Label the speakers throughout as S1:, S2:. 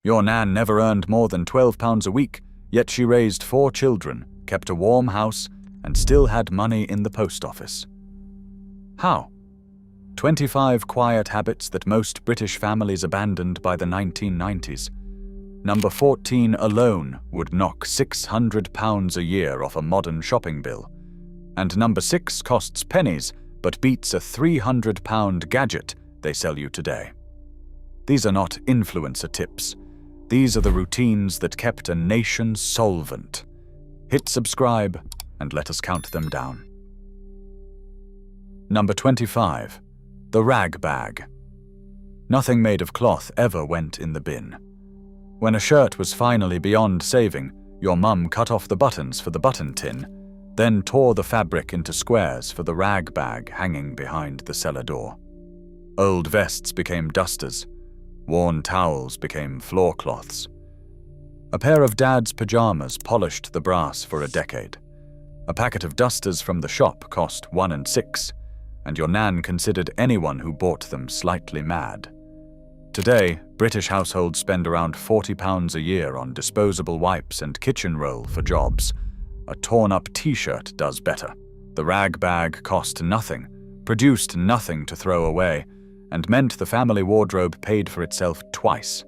S1: Your Nan never earned more than £12 a week, yet she raised 4 children, kept a warm house, and still had money in the post office. How? 25 quiet habits that most British families abandoned by the 1990s. Number 14 alone would knock £600 a year off a modern shopping bill. And number 6 costs pennies, but beats a £300 gadget they sell you today. These are not influencer tips. These are the routines that kept a nation solvent. Hit subscribe and let us count them down. Number 25. The rag bag. Nothing made of cloth ever went in the bin. When a shirt was finally beyond saving, your mum cut off the buttons for the button tin, then tore the fabric into squares for the rag bag hanging behind the cellar door. Old vests became dusters. Worn towels became floor cloths. A pair of Dad's pajamas polished the brass for a decade. A packet of dusters from the shop cost 1 6, and your Nan considered anyone who bought them slightly mad. Today, British households spend around £40 a year on disposable wipes and kitchen roll for jobs. A torn-up t-shirt does better. The rag bag cost nothing, produced nothing to throw away, and meant the family wardrobe paid for itself twice.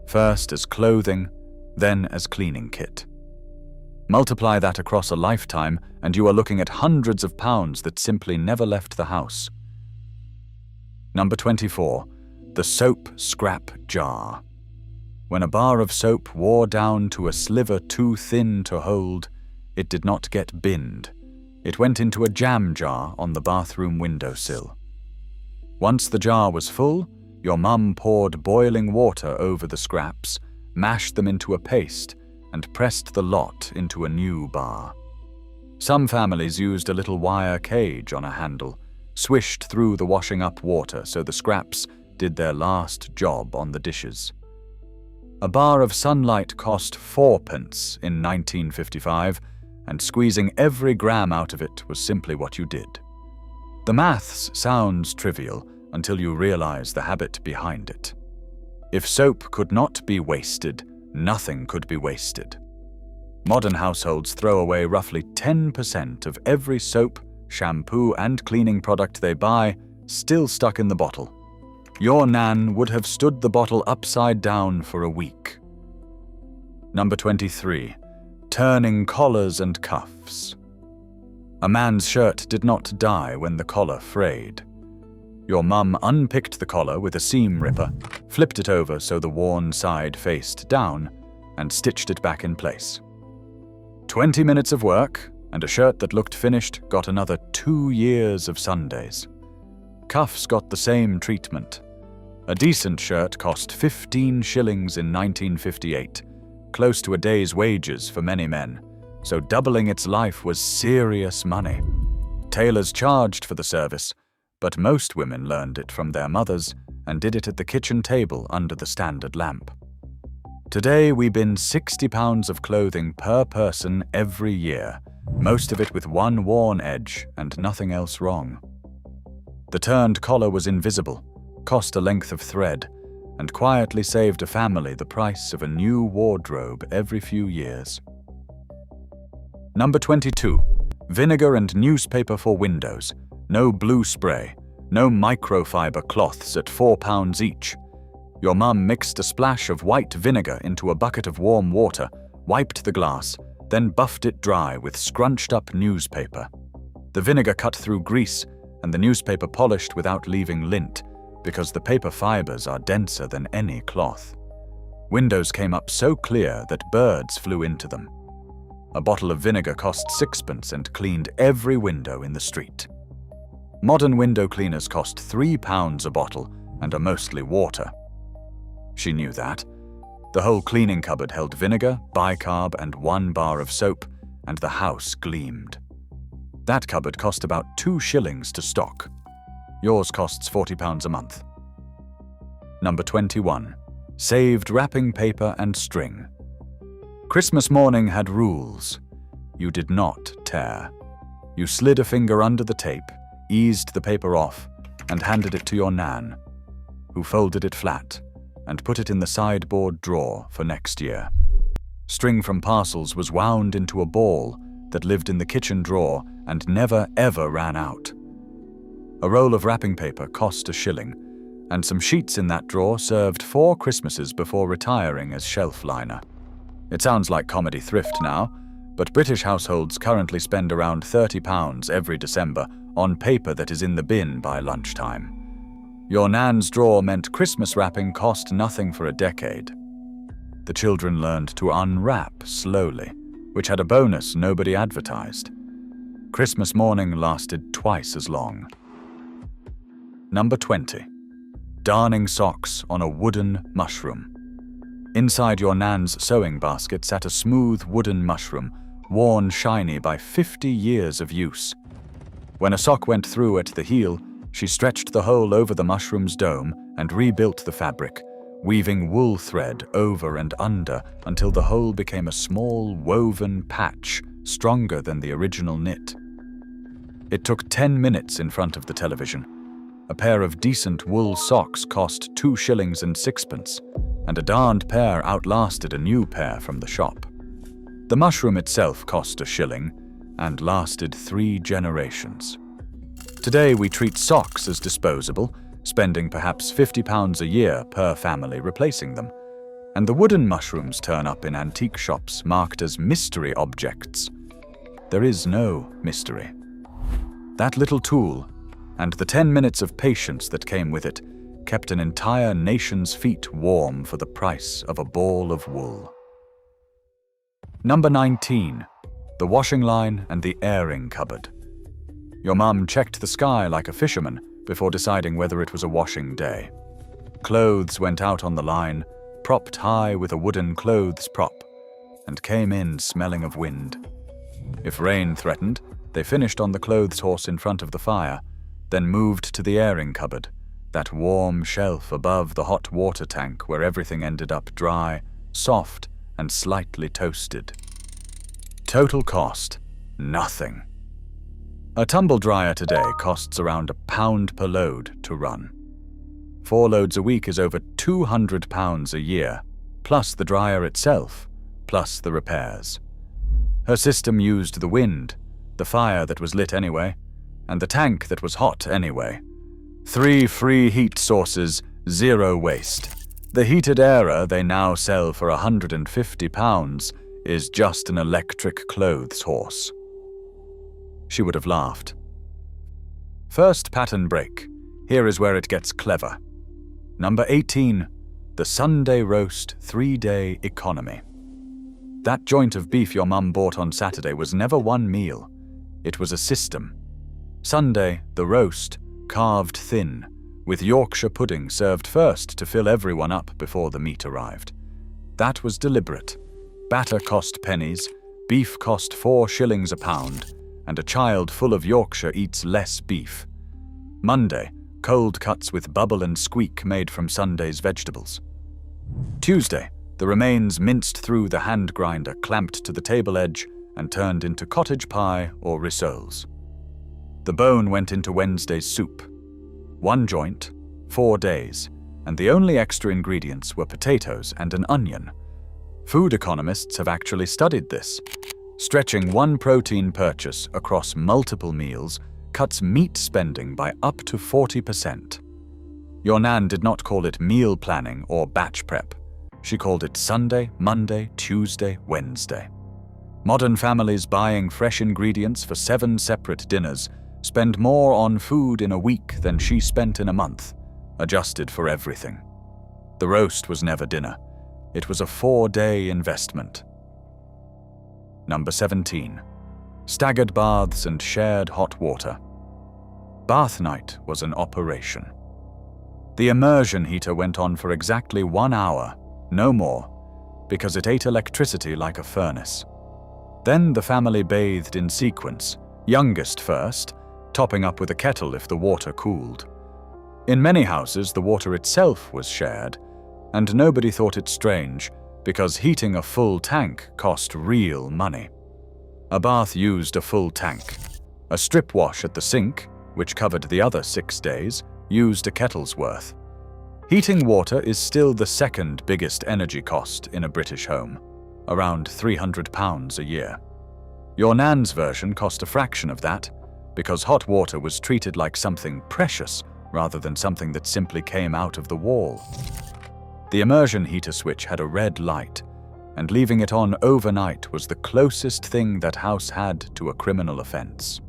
S1: First as clothing, then as cleaning kit. Multiply that across a lifetime, and you are looking at hundreds of pounds that simply never left the house. Number 24. The soap scrap jar. When a bar of soap wore down to a sliver too thin to hold, it did not get binned. It went into a jam jar on the bathroom windowsill. Once the jar was full, your mum poured boiling water over the scraps, mashed them into a paste, and pressed the lot into a new bar. Some families used a little wire cage on a handle, swished through the washing up water so the scraps did their last job on the dishes. A bar of sunlight cost 4p in 1955, and squeezing every gram out of it was simply what you did. The maths sounds trivial until you realize the habit behind it. If soap could not be wasted, nothing could be wasted. Modern households throw away roughly 10% of every soap, shampoo, and cleaning product they buy, still stuck in the bottle. Your Nan would have stood the bottle upside down for a week. Number 23. Turning collars and cuffs. A man's shirt did not die when the collar frayed. Your mum unpicked the collar with a seam ripper, flipped it over so the worn side faced down, and stitched it back in place. 20 minutes of work, and a shirt that looked finished got another 2 years of Sundays. Cuffs got the same treatment. A decent shirt cost 15 shillings in 1958, close to a day's wages for many men, so doubling its life was serious money. Tailors charged for the service, but most women learned it from their mothers and did it at the kitchen table under the standard lamp. Today we bin £60 of clothing per person every year, most of it with one worn edge and nothing else wrong. The turned collar was invisible, cost a length of thread, and quietly saved a family the price of a new wardrobe every few years. Number 22. Vinegar and newspaper for windows. No blue spray. No microfiber cloths at £4 each. Your mum mixed a splash of white vinegar into a bucket of warm water, wiped the glass, then buffed it dry with scrunched up newspaper. The vinegar cut through grease, and the newspaper polished without leaving lint, because the paper fibers are denser than any cloth. Windows came up so clear that birds flew into them. A bottle of vinegar cost 6p and cleaned every window in the street. Modern window cleaners cost £3 a bottle and are mostly water. She knew that. The whole cleaning cupboard held vinegar, bicarb, and 1 bar of soap, and the house gleamed. That cupboard cost about 2 shillings to stock. Yours costs £40 a month. Number 21. Saved wrapping paper and string. Christmas morning had rules. You did not tear. You slid a finger under the tape, eased the paper off, and handed it to your Nan, who folded it flat and put it in the sideboard drawer for next year. String from parcels was wound into a ball that lived in the kitchen drawer and never ever ran out. A roll of wrapping paper cost $1, and some sheets in that drawer served 4 Christmases before retiring as shelf liner. It sounds like comedy thrift now, but British households currently spend around £30 every December on paper that is in the bin by lunchtime. Your nan's drawer meant Christmas wrapping cost nothing for a decade. The children learned to unwrap slowly, which had a bonus nobody advertised. Christmas morning lasted twice as long. Number 20. Darning socks on a wooden mushroom. Inside your nan's sewing basket sat a smooth wooden mushroom, worn shiny by 50 years of use. When a sock went through at the heel, she stretched the hole over the mushroom's dome and rebuilt the fabric, weaving wool thread over and under until the hole became a small woven patch stronger than the original knit. It took 10 minutes in front of the television. A pair of decent wool socks cost 2 shillings and 6pence, and a darned pair outlasted a new pair from the shop. The mushroom itself cost $1 and lasted 3 generations. Today we treat socks as disposable, spending perhaps £50 a year per family replacing them, and the wooden mushrooms turn up in antique shops marked as mystery objects. There is no mystery. That little tool, and the 10 minutes of patience that came with it, kept an entire nation's feet warm for the price of a ball of wool. Number 19. The washing line and the airing cupboard. Your mum checked the sky like a fisherman before deciding whether it was a washing day. Clothes went out on the line, propped high with a wooden clothes prop, and came in smelling of wind. If rain threatened, they finished on the clothes horse in front of the fire, then moved to the airing cupboard, that warm shelf above the hot water tank where everything ended up dry, soft, and slightly toasted. Total cost, nothing. A tumble dryer today costs around £1 per load to run. 4 loads a week is over £200 a year, plus the dryer itself, plus the repairs. Her system used the wind, the fire that was lit anyway, and the tank that was hot anyway. 3 free heat sources, 0 waste. The heated airer they now sell for £150 is just an electric clothes horse. She would have laughed. First pattern break. Here is where it gets clever. Number 18. The Sunday roast 3-day economy. That joint of beef your mum bought on Saturday was never one meal. It was a system. Sunday, the roast, carved thin, with Yorkshire pudding served first to fill everyone up before the meat arrived. That was deliberate. Batter cost pennies, beef cost 4 shillings a pound, and a child full of Yorkshire eats less beef. Monday, cold cuts with bubble and squeak made from Sunday's vegetables. Tuesday, the remains minced through the hand grinder, clamped to the table edge, and turned into cottage pie or rissoles. The bone went into Wednesday's soup. 1 joint, 4 days, and the only extra ingredients were potatoes and an onion. Food economists have actually studied this. Stretching one protein purchase across multiple meals cuts meat spending by up to 40%. Your Nan did not call it meal planning or batch prep. She called it Sunday, Monday, Tuesday, Wednesday. Modern families buying fresh ingredients for 7 separate dinners spend more on food in a week than she spent in a month, adjusted for everything. The roast was never dinner. It was a 4-day investment. Number 17. Staggered baths and shared hot water. Bath night was an operation. The immersion heater went on for exactly 1 hour, no more, because it ate electricity like a furnace. Then the family bathed in sequence, youngest first, topping up with a kettle if the water cooled. In many houses, the water itself was shared, and nobody thought it strange, because heating a full tank cost real money. A bath used a full tank. A strip wash at the sink, which covered the other 6 days, used a kettle's worth. Heating water is still the second biggest energy cost in a British home, around £300 a year. Your nan's version cost a fraction of that because hot water was treated like something precious rather than something that simply came out of the wall. The immersion heater switch had a red light, and leaving it on overnight was the closest thing that house had to a criminal offense.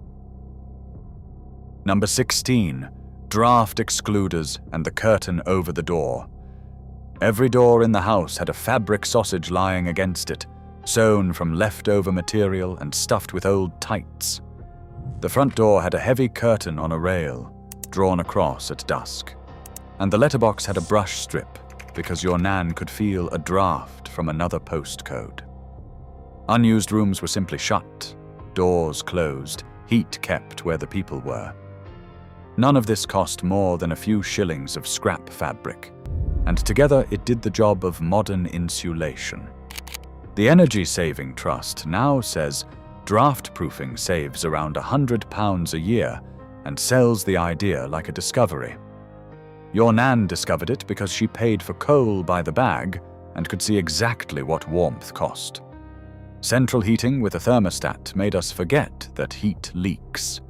S1: Number 16. Draft excluders and the curtain over the door. Every door in the house had a fabric sausage lying against it, sewn from leftover material and stuffed with old tights. The front door had a heavy curtain on a rail, drawn across at dusk, and the letterbox had a brush strip because your nan could feel a draft from another postcode. Unused rooms were simply shut, doors closed, heat kept where the people were. None of this cost more than a few shillings of scrap fabric, and together it did the job of modern insulation. The Energy Saving Trust now says draft-proofing saves around £100 a year and sells the idea like a discovery. Your nan discovered it because she paid for coal by the bag and could see exactly what warmth cost. Central heating with a thermostat made us forget that heat leaks.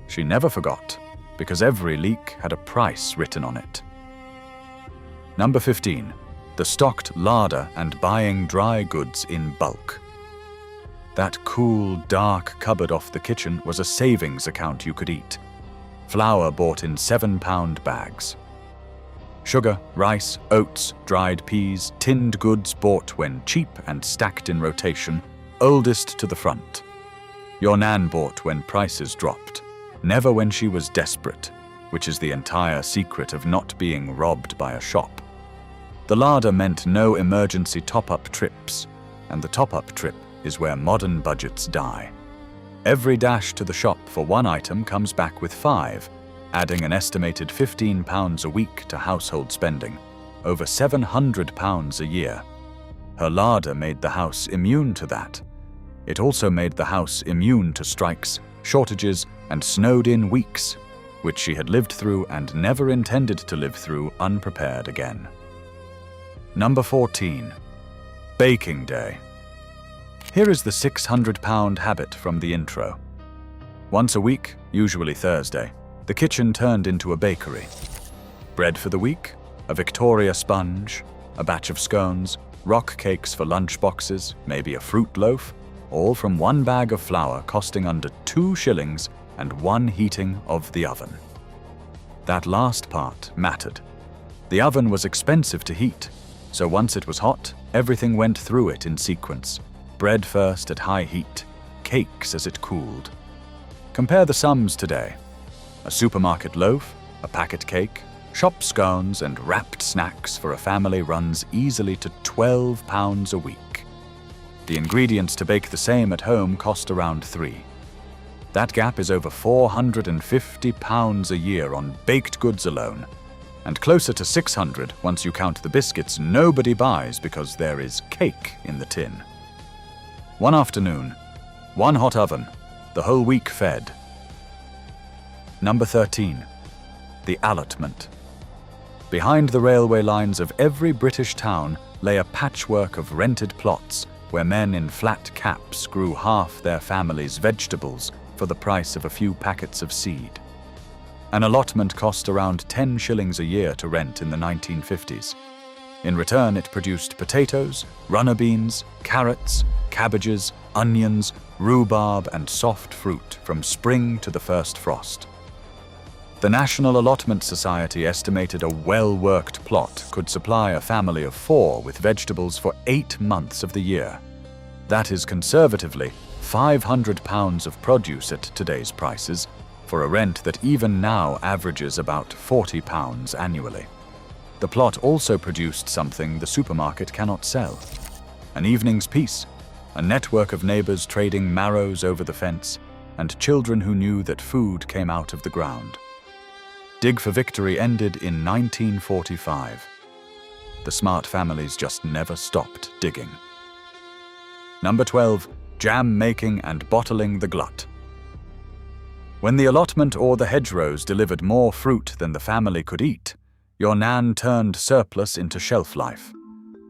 S1: She never forgot, because every leak had a price written on it. Number 15. The stocked larder and buying dry goods in bulk. That cool, dark cupboard off the kitchen was a savings account you could eat. Flour bought in £7 bags. Sugar, rice, oats, dried peas, tinned goods bought when cheap and stacked in rotation, oldest to the front. Your nan bought when prices dropped, never when she was desperate, which is the entire secret of not being robbed by a shop. The larder meant no emergency top-up trips, and the top-up trip is where modern budgets die. Every dash to the shop for one item comes back with 5, adding an estimated £15 a week to household spending, over £700 a year. Her larder made the house immune to that. It also made the house immune to strikes, shortages, and snowed-in weeks, which she had lived through and never intended to live through unprepared again. Number 14. Baking day. Here is the £600 habit from the intro. Once a week, usually Thursday, the kitchen turned into a bakery. Bread for the week, a Victoria sponge, a batch of scones, rock cakes for lunch boxes, maybe a fruit loaf, all from one bag of flour costing under 2 shillings and 1 heating of the oven. That last part mattered. The oven was expensive to heat, so once it was hot, everything went through it in sequence. Bread first at high heat, cakes as it cooled. Compare the sums today. A supermarket loaf, a packet cake, shop scones and wrapped snacks for a family runs easily to £12 a week. The ingredients to bake the same at home cost around 3. That gap is over £450 a year on baked goods alone, and closer to 600 once you count the biscuits nobody buys because there is cake in the tin. One afternoon, one hot oven, the whole week fed. Number 13. The allotment. Behind the railway lines of every British town lay a patchwork of rented plots where men in flat caps grew half their family's vegetables for the price of a few packets of seed. An allotment cost around 10 shillings a year to rent in the 1950s. In return, it produced potatoes, runner beans, carrots, cabbages, onions, rhubarb, and soft fruit from spring to the first frost. The National Allotment Society estimated a well-worked plot could supply a family of 4 with vegetables for 8 months of the year. That is conservatively £500 of produce at today's prices, for a rent that even now averages about £40 annually. The plot also produced something the supermarket cannot sell: an evening's peace, a network of neighbors trading marrows over the fence, and children who knew that food came out of the ground. Dig for Victory ended in 1945. The smart families just never stopped digging. Number 12. Jam making and bottling the glut. When the allotment or the hedgerows delivered more fruit than the family could eat, Your Nan turned surplus into shelf life.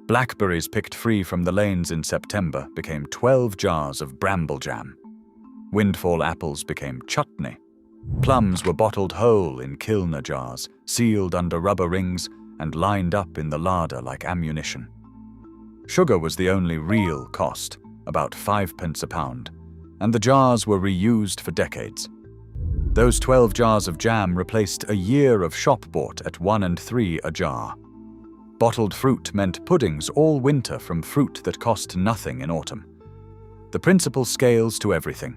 S1: Blackberries picked free from the lanes in September became 12 jars of bramble jam. Windfall apples became chutney. Plums were bottled whole in Kilner jars, sealed under rubber rings, and lined up in the larder like ammunition. Sugar was the only real cost, about 5p a pound, and the jars were reused for decades. Those 12 jars of jam replaced a year of shop-bought at 1 and 3 a jar. Bottled fruit meant puddings all winter from fruit that cost nothing in autumn. The principle scales to everything.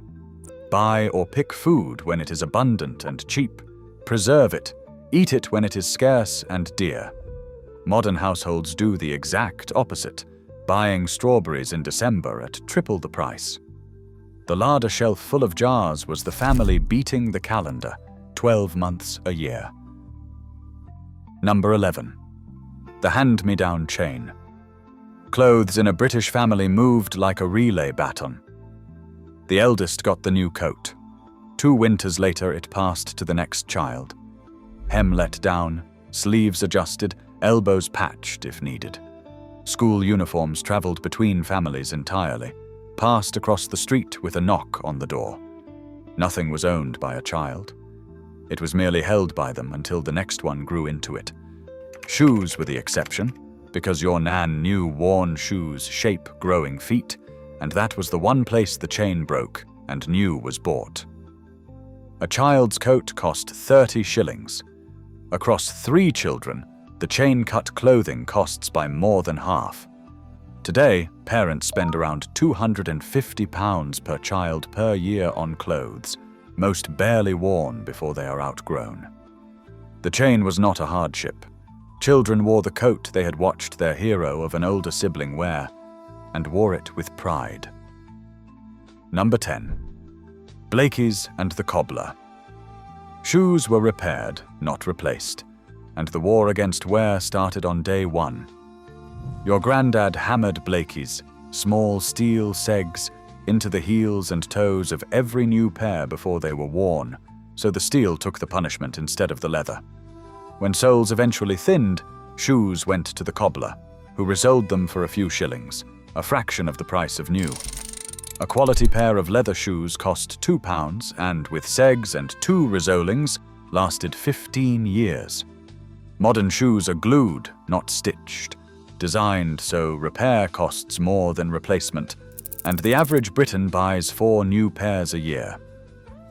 S1: Buy or pick food when it is abundant and cheap. Preserve it. Eat it when it is scarce and dear. Modern households do the exact opposite, buying strawberries in December at triple the price. The larder shelf full of jars was the family beating the calendar, 12 months a year. Number 11. The hand-me-down chain. Clothes in a British family moved like a relay baton. The eldest got the new coat. 2 winters later it passed to the next child. Hem let down, sleeves adjusted, elbows patched if needed. School uniforms traveled between families entirely, passed across the street with a knock on the door. Nothing was owned by a child. It was merely held by them until the next one grew into it. Shoes were the exception, because your Nan knew worn shoes shape growing feet, and that was the one place the chain broke and new was bought. A child's coat cost 30 shillings. Across 3 children, the chain-cut clothing costs by more than half. Today, parents spend around £250 per child per year on clothes, most barely worn before they are outgrown. The chain was not a hardship. Children wore the coat they had watched their hero of an older sibling wear, and wore it with pride. Number 10. Blakey's and the cobbler. Shoes were repaired, not replaced, and the war against wear started on day 1. Your granddad hammered Blakey's, small steel segs, into the heels and toes of every new pair before they were worn, so the steel took the punishment instead of the leather. When soles eventually thinned, shoes went to the cobbler, who resold them for a few shillings, a fraction of the price of new. A quality pair of leather shoes cost £2 and, with segs and 2 resolings, lasted 15 years. Modern shoes are glued, not stitched, designed so repair costs more than replacement, and the average Briton buys 4 new pairs a year.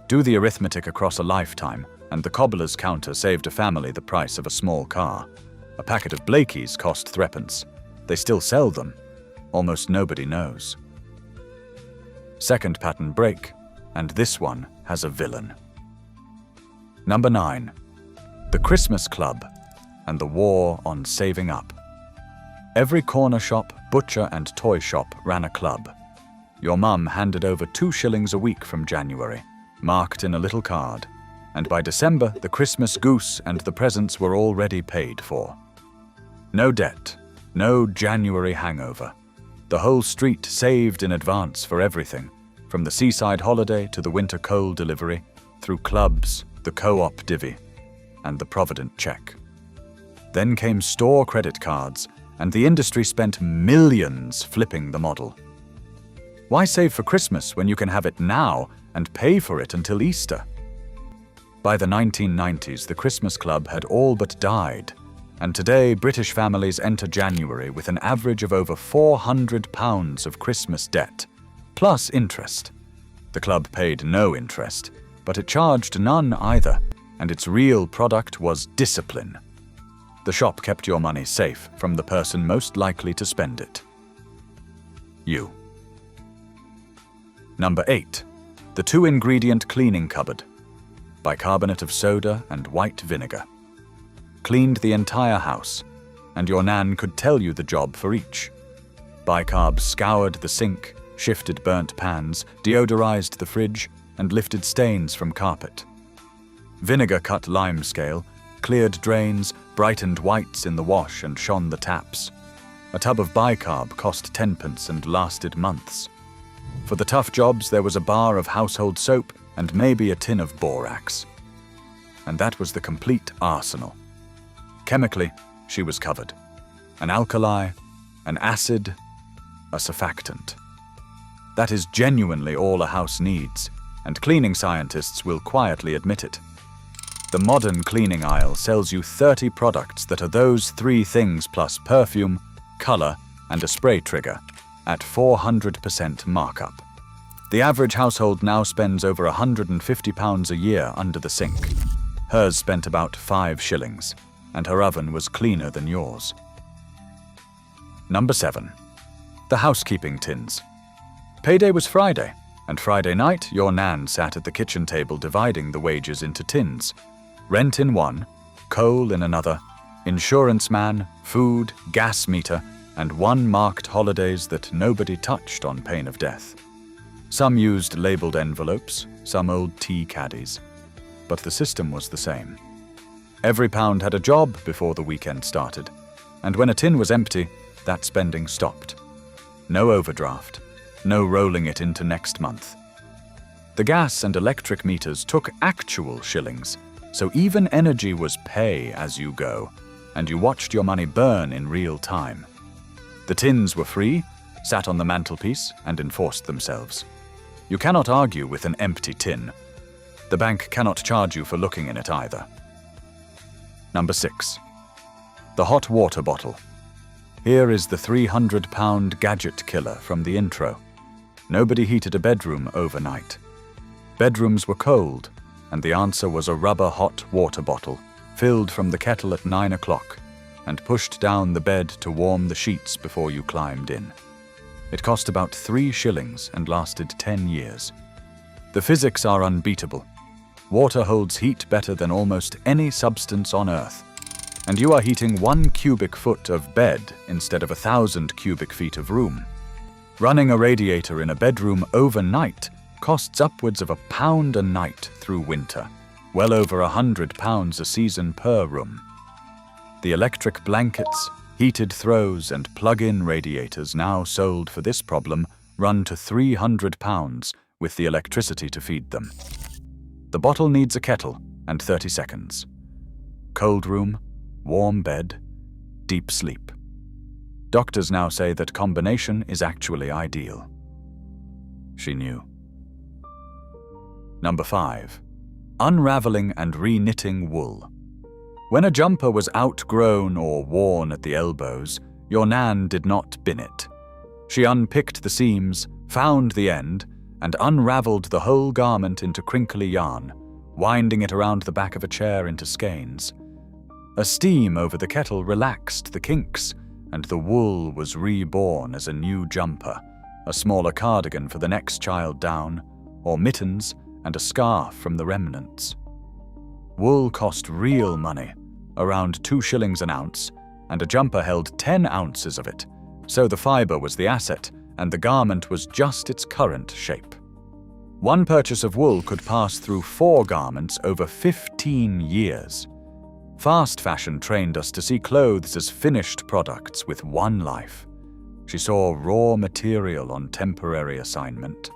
S1: Do the arithmetic across a lifetime, and the cobbler's counter saved a family the price of a small car. A packet of Blakey's cost 3p. They still sell them. Almost nobody knows. Second pattern break, and this one has a villain. Number 9. The Christmas Club and the war on saving up. Every corner shop, butcher and toy shop ran a club. Your mum handed over 2 shillings a week from January, marked in a little card, and by December the Christmas goose and the presents were already paid for. No debt, no January hangover. The whole street saved in advance for everything, from the seaside holiday to the winter coal delivery, through clubs, the co-op divvy, and the Provident check. Then came store credit cards, and the industry spent millions flipping the model. Why save for Christmas when you can have it now and pay for it until Easter? By the 1990s, the Christmas Club had all but died, and today British families enter January with an average of over £400 of Christmas debt, plus interest. The club paid no interest, but it charged none either, and its real product was discipline. The shop kept your money safe from the person most likely to spend it. You. Number 8. The 2-ingredient cleaning cupboard. Bicarbonate of soda and white vinegar. Cleaned the entire house, and your Nan could tell you the job for each. Bicarb scoured the sink, shifted burnt pans, deodorized the fridge, and lifted stains from carpet. Vinegar cut limescale, cleared drains, brightened whites in the wash and shone the taps. A tub of bicarb cost 10p and lasted months. For the tough jobs there was a bar of household soap and maybe a tin of borax. And that was the complete arsenal. Chemically, she was covered. An alkali, an acid, a surfactant. That is genuinely all a house needs, and cleaning scientists will quietly admit it. The modern cleaning aisle sells you 30 products that are those 3 things plus perfume, color, and a spray trigger at 400% markup. The average household now spends over £150 a year under the sink. Hers spent about 5 shillings, and her oven was cleaner than yours. Number 7. The housekeeping tins. Payday was Friday, and Friday night your Nan sat at the kitchen table dividing the wages into tins. Rent in one, coal in another, insurance man, food, gas meter, and one marked holidays that nobody touched on pain of death. Some used labeled envelopes, some old tea caddies. But the system was the same. Every pound had a job before the weekend started, and when a tin was empty, that spending stopped. No overdraft, no rolling it into next month. The gas and electric meters took actual shillings, so even energy was pay as you go, and you watched your money burn in real time. The tins were free, sat on the mantelpiece, and enforced themselves. You cannot argue with an empty tin. The bank cannot charge you for looking in it either. Number 6. The hot water bottle. Here is the £300 gadget killer from the intro. Nobody heated a bedroom overnight. Bedrooms were cold, and the answer was a rubber hot water bottle, filled from the kettle at 9 o'clock, and pushed down the bed to warm the sheets before you climbed in. It cost about 3 shillings and lasted 10 years. The physics are unbeatable. Water holds heat better than almost any substance on Earth, and you are heating 1 cubic foot of bed instead of 1,000 cubic feet of room. Running a radiator in a bedroom overnight costs upwards of £1 a night through winter, well over £100 a season per room. The electric blankets, heated throws, and plug-in radiators now sold for this problem run to £300 with the electricity to feed them. The bottle needs a kettle and 30 seconds. Cold room, warm bed, deep sleep. Doctors now say that combination is actually ideal. She knew. Number 5. Unraveling and re-knitting wool. When a jumper was outgrown or worn at the elbows, your Nan did not bin it. She unpicked the seams, found the end, and unraveled the whole garment into crinkly yarn, winding it around the back of a chair into skeins. A steam over the kettle relaxed the kinks, and the wool was reborn as a new jumper, a smaller cardigan for the next child down, or mittens and a scarf from the remnants. Wool cost real money, around 2 shillings an ounce, and a jumper held 10 ounces of it, so the fibre was the asset, and the garment was just its current shape. One purchase of wool could pass through 4 garments over 15 years. Fast fashion trained us to see clothes as finished products with one life. She saw raw material on temporary assignment.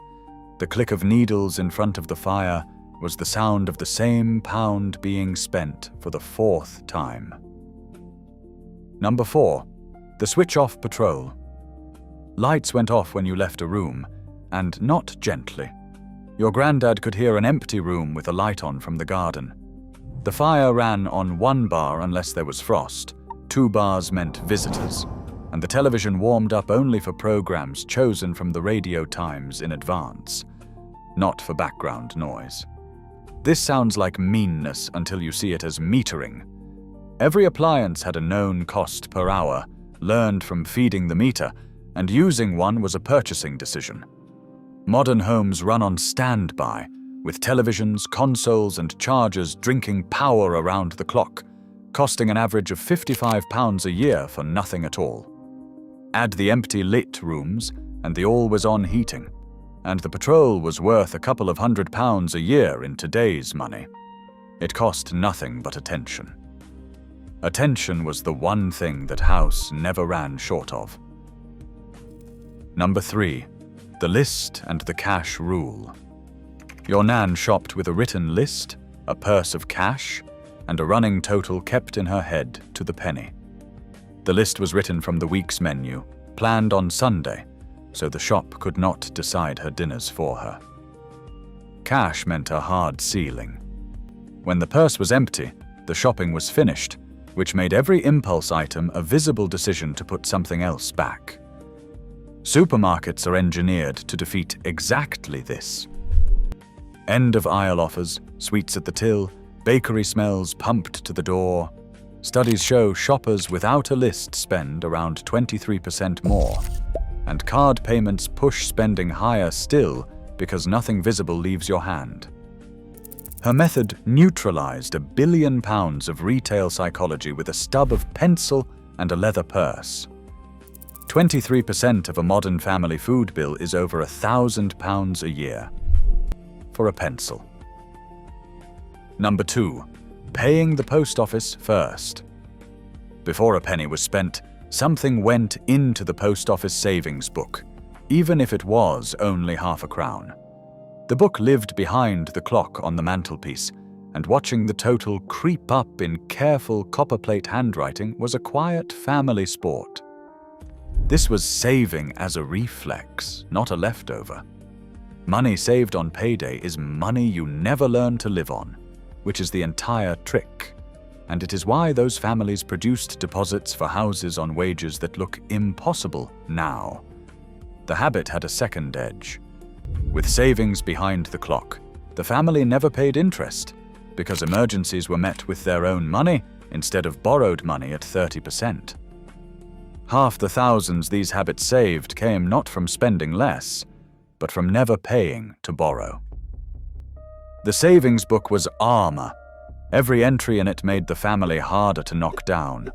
S1: The click of needles in front of the fire was the sound of the same pound being spent for the 4th time. Number 4. The switch-off patrol. Lights went off when you left a room, and not gently. Your granddad could hear an empty room with a light on from the garden. The fire ran on 1 bar unless there was frost, 2 bars meant visitors, and the television warmed up only for programs chosen from the radio times in advance, not for background noise. This sounds like meanness until you see it as metering. Every appliance had a known cost per hour, learned from feeding the meter, and using one was a purchasing decision. Modern homes run on standby, with televisions, consoles, and chargers drinking power around the clock, costing an average of £55 a year for nothing at all. Add the empty lit rooms and the always-on heating, and the patrol was worth a couple of £100 a year in today's money. It cost nothing but attention. Attention was the one thing that house never ran short of. Number 3. The list and the cash rule. Your Nan shopped with a written list, a purse of cash, and a running total kept in her head to the penny. The list was written from the week's menu, planned on Sunday, so the shop could not decide her dinners for her. Cash meant a hard ceiling. When the purse was empty, the shopping was finished, which made every impulse item a visible decision to put something else back. Supermarkets are engineered to defeat exactly this. End-of-aisle offers, sweets at the till, bakery smells pumped to the door. Studies show shoppers without a list spend around 23% more, and card payments push spending higher still because nothing visible leaves your hand. Her method neutralized £1 billion of retail psychology with a stub of pencil and a leather purse. 23% of a modern family food bill is over £1,000 a year. For a pencil. Number 2. Paying the post office first. Before a penny was spent, something went into the post office savings book, even if it was only half a crown. The book lived behind the clock on the mantelpiece, and watching the total creep up in careful copperplate handwriting was a quiet family sport. This was saving as a reflex, not a leftover. Money saved on payday is money you never learn to live on, which is the entire trick, and it is why those families produced deposits for houses on wages that look impossible now. The habit had a second edge. With savings behind the clock, the family never paid interest, because emergencies were met with their own money instead of borrowed money at 30%. Half the thousands these habits saved came not from spending less, but from never paying to borrow. The savings book was armor. Every entry in it made the family harder to knock down.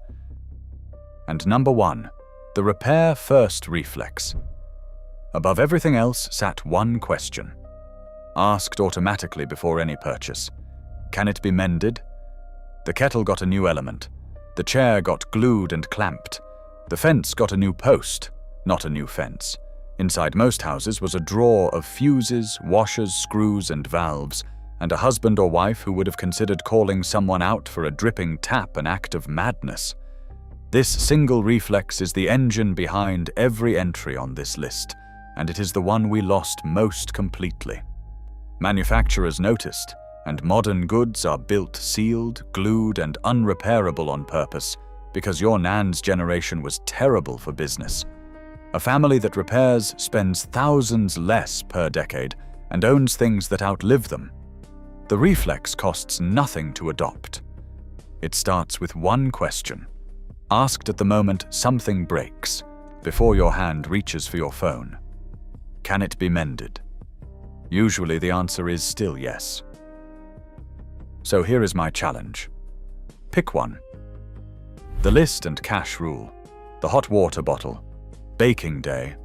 S1: And number 1, the repair first reflex. Above everything else sat one question, asked automatically before any purchase. Can it be mended? The kettle got a new element. The chair got glued and clamped. The fence got a new post, not a new fence. Inside most houses was a drawer of fuses, washers, screws, and valves, and a husband or wife who would have considered calling someone out for a dripping tap an act of madness. This single reflex is the engine behind every entry on this list, and it is the one we lost most completely. Manufacturers noticed, and modern goods are built sealed, glued, and unrepairable on purpose because your Nan's generation was terrible for business. A family that repairs spends thousands less per decade and owns things that outlive them. The reflex costs nothing to adopt. It starts with one question, asked at the moment something breaks, before your hand reaches for your phone. Can it be mended? Usually the answer is still yes. So here is my challenge. Pick one. The list and cash rule, the hot water bottle, baking day,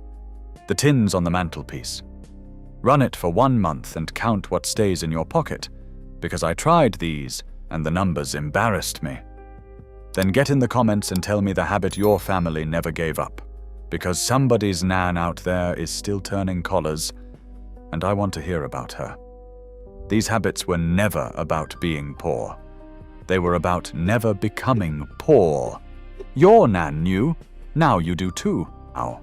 S1: the tins on the mantelpiece. Run it for 1 month and count what stays in your pocket, because I tried these and the numbers embarrassed me. Then get in the comments and tell me the habit your family never gave up, because somebody's Nan out there is still turning collars, and I want to hear about her. These habits were never about being poor. They were about never becoming poor. Your Nan knew, now you do too. Ow.